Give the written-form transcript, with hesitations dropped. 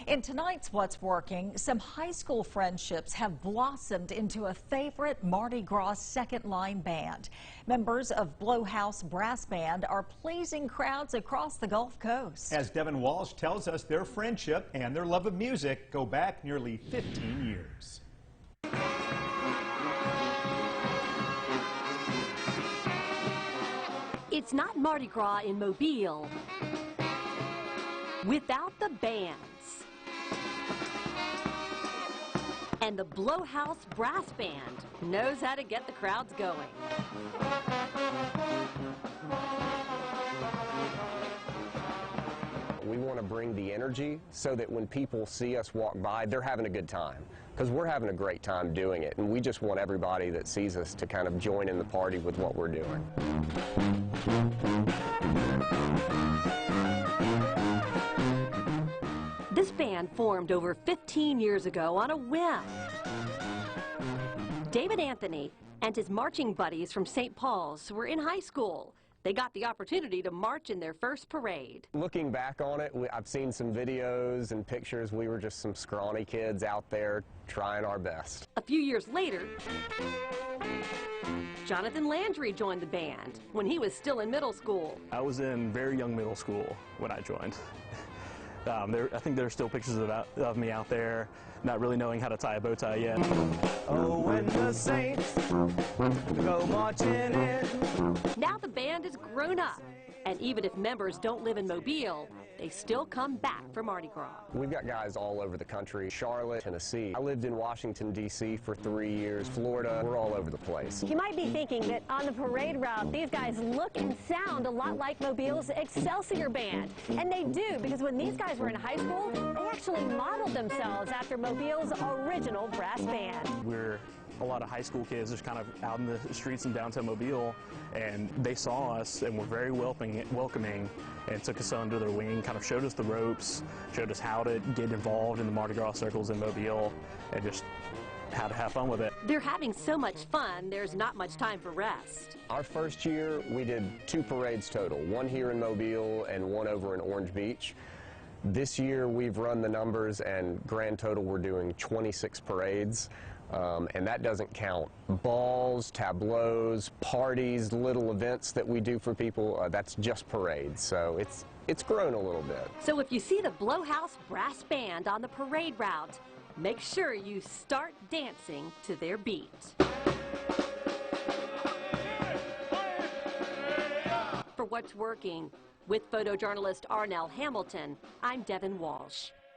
In tonight's What's Working, some high school friendships have blossomed into a favorite Mardi Gras second line band. Members of Blowhouse Brass Band are pleasing crowds across the Gulf Coast. As Devin Walsh tells us, their friendship and their love of music go back nearly 15 years. It's not Mardi Gras in Mobile without the bands. And the Blowhouse Brass Band knows how to get the crowds going. We want to bring the energy so that when people see us walk by, they're having a good time. Because we're having a great time doing it, and we just want everybody that sees us to kind of join in the party with what we're doing. This band formed over 15 years ago on a whim. David Anthony and his marching buddies from St. Paul's were in high school. They got the opportunity to march in their first parade. Looking back on it, I've seen some videos and pictures. We were just some scrawny kids out there trying our best. A few years later, Jonathan Landry joined the band when he was still in middle school. I was in very young middle school when I joined. I think there are still pictures of me out there, not really knowing how to tie a bow tie yet. Oh, when the saints go marching in. Now the band has grown up, and even if members don't live in Mobile, they still come back for Mardi Gras. We've got guys all over the country, Charlotte, Tennessee. I lived in Washington, D.C. for 3 years, Florida. We're all over the place. You might be thinking that on the parade route, these guys look and sound a lot like Mobile's Excelsior Band. And they do, because when these guys were in high school, they actually modeled themselves after Mobile's original brass band. We're a lot of high school kids just kind of out in the streets in downtown Mobile, and they saw us and were very welcoming and took us under their wing, kind of showed us the ropes, showed us how to get involved in the Mardi Gras circles in Mobile, and just how to have fun with it. They're having so much fun, there's not much time for rest. Our first year, we did 2 parades total, one here in Mobile and one over in Orange Beach. This year, we've run the numbers, and grand total, we're doing 26 parades. And that doesn't count balls, tableaus, parties, little events that we do for people. That's just parades, so it's grown a little bit. So if you see the Blowhouse Brass Band on the parade route, make sure you start dancing to their beat. For What's Working, with photojournalist Arnell Hamilton, I'm Devin Walsh.